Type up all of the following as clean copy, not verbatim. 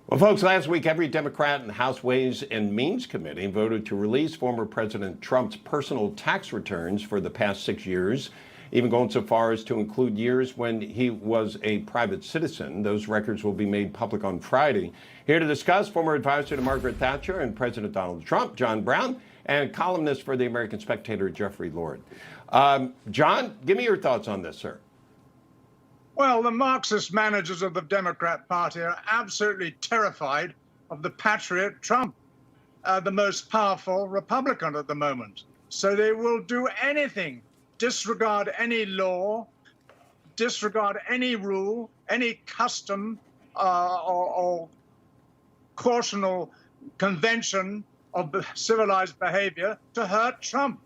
Well, folks, last week, every Democrat in the House Ways and Means Committee voted to release former President Trump's personal tax returns for the past 6 years, even going so far as to include years when he was a private citizen. Those records will be made public on Friday. Here to discuss, former advisor to Margaret Thatcher and President Donald Trump, John Brown, and columnist for the American Spectator, Jeffrey Lord. John, give me your thoughts on this, sir. Well, the Marxist managers of the Democrat Party are absolutely terrified of the patriot Trump, the most powerful Republican at the moment. So they will do anything, disregard any law, disregard any rule, any custom or cautional convention of civilized behavior to hurt Trump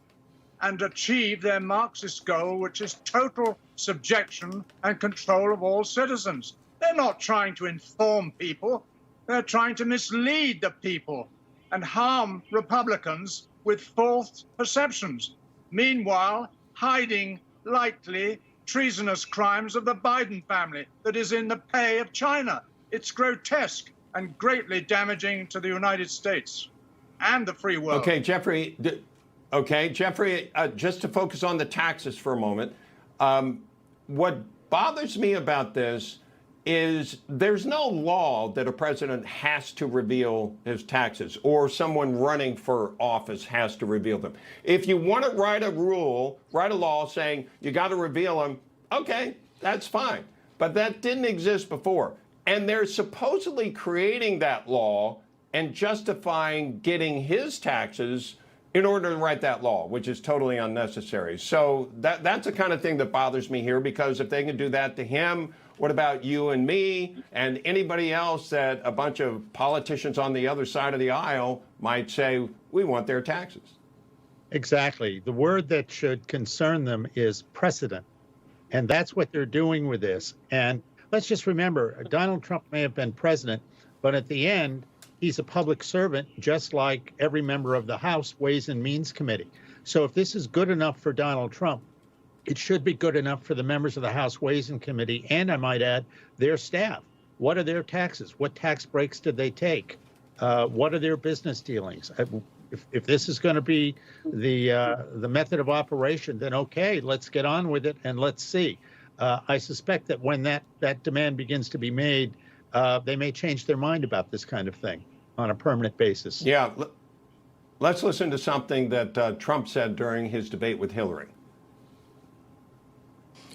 and achieve their Marxist goal, which is total subjection and control of all citizens. They're not trying to inform people. They're trying to mislead the people and harm Republicans with false perceptions. Meanwhile, hiding likely treasonous crimes of the Biden family that is in the pay of China. It's grotesque and greatly damaging to the United States and the free world. Okay, Jeffrey, just to focus on the taxes for a moment. What bothers me about this is there's no law that a president has to reveal his taxes or someone running for office has to reveal them. If you want to write a law saying you got to reveal them, okay, that's fine. But that didn't exist before. And they're supposedly creating that law and justifying getting his taxes in order to write that law, which is totally unnecessary. So that's the kind of thing that bothers me here, because if they can do that to him, what about you and me and anybody else that a bunch of politicians on the other side of the aisle might say, we want their taxes? Exactly. The word that should concern them is precedent. And that's what they're doing with this. And let's just remember, Donald Trump may have been president, but at the end, he's a public servant, just like every member of the House Ways and Means Committee. So if this is good enough for Donald Trump, it should be good enough for the members of the House Ways and Committee, and I might add, their staff. What are their taxes? What tax breaks did they take? What are their business dealings? If this is going to be the method of operation, then okay, let's get on with it and let's see. I suspect that when that demand begins to be made, they may change their mind about this kind of thing on a permanent basis. Yeah, let's listen to something that Trump said during his debate with Hillary.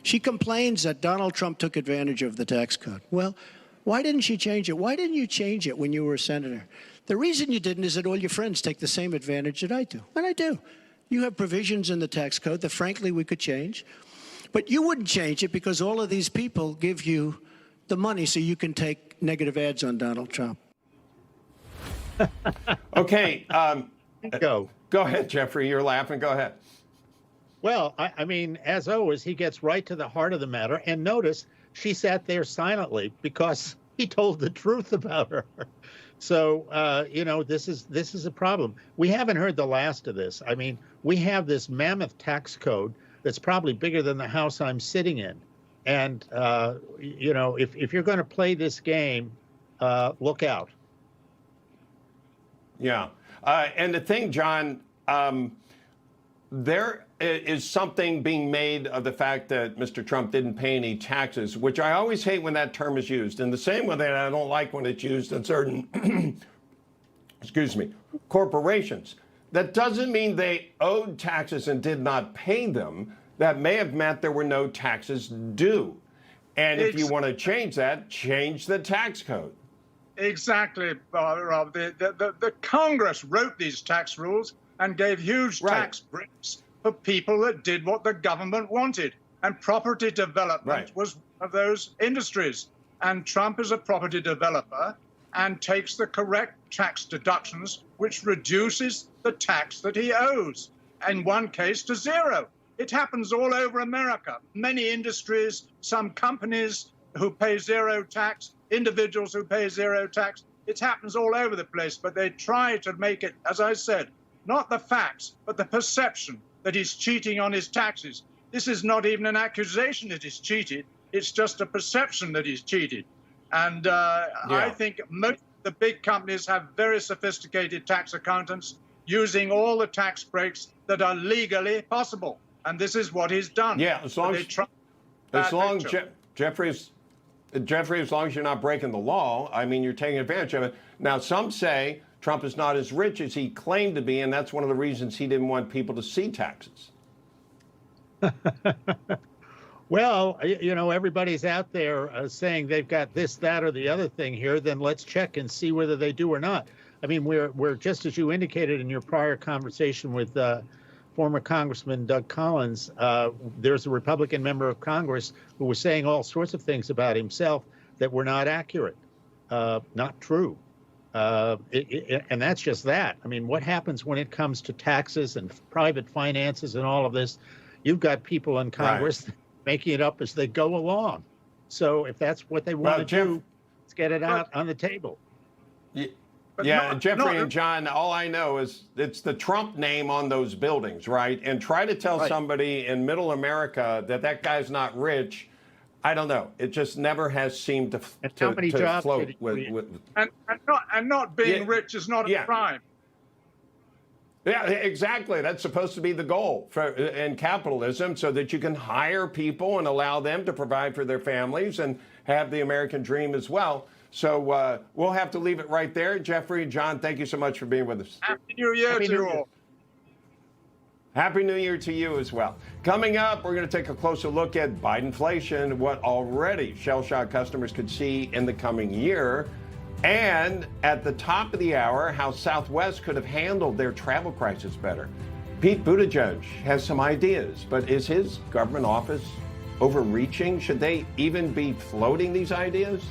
She complains that Donald Trump took advantage of the tax code. Well, why didn't she change it? Why didn't you change it when you were a senator? The reason you didn't is that all your friends take the same advantage that I do. And I do. You have provisions in the tax code that, frankly, we could change. But you wouldn't change it because all of these people give you the money so you can take negative ads on Donald Trump. Okay. Go ahead, Jeffrey. You're laughing. Go ahead. Well, I mean, as always, he gets right to the heart of the matter. And notice she sat there silently because he told the truth about her. So, this is a problem. We haven't heard the last of this. I mean, we have this mammoth tax code that's probably bigger than the house I'm sitting in. And, if you're going to play this game, look out. Yeah. And the thing, John, there is something being made of the fact that Mr. Trump didn't pay any taxes, which I always hate when that term is used. In the same way that I don't like when it's used in certain, corporations. That doesn't mean they owed taxes and did not pay them. That may have meant there were no taxes due. And if you want to change that, change the tax code. Exactly, Rob. The Congress wrote these tax rules and gave huge tax breaks for people that did what the government wanted. And property development was one of those industries. And Trump is a property developer and takes the correct tax deductions, which reduces the tax that he owes, in one case to zero. It happens all over America. Many industries, some companies who pay zero tax, individuals who pay zero tax. It happens all over the place, but they try to make it, as I said, not the facts, but the perception that he's cheating on his taxes. This is not even an accusation that he's cheated. It's just a perception that he's cheated. And I think most of the big companies have very sophisticated tax accountants using all the tax breaks that are legally possible. And this is what he's done. Yeah, as long Jeffrey, as long as you're not breaking the law, I mean, you're taking advantage of it. Now, some say Trump is not as rich as he claimed to be, and that's one of the reasons he didn't want people to see taxes. Well, you know, everybody's out there saying they've got this, that, or the other thing here. Then let's check and see whether they do or not. I mean, we're just as you indicated in your prior conversation with former Congressman Doug Collins. There's a Republican member of Congress who was saying all sorts of things about himself that were not accurate, not true. And that's just that. I mean, what happens when it comes to taxes and private finances and all of this? You've got people in Congress making it up as they go along. So if that's what they want to do, let's get it out on the table. Yeah, Jeffrey and John, all I know is it's the Trump name on those buildings, right? And try to tell somebody in middle America that that guy's not rich. I don't know. It just never has seemed to float. And not being rich is not a crime. Yeah, exactly. That's supposed to be the goal in capitalism, so that you can hire people and allow them to provide for their families and have the American dream as well. So we'll have to leave it right there. Jeffrey, John, thank you so much for being with us. Happy New Year to you all. Happy New Year to you as well. Coming up, we're going to take a closer look at Bidenflation, what already shell-shocked customers could see in the coming year. And at the top of the hour, how Southwest could have handled their travel crisis better. Pete Buttigieg has some ideas, but is his government office overreaching? Should they even be floating these ideas?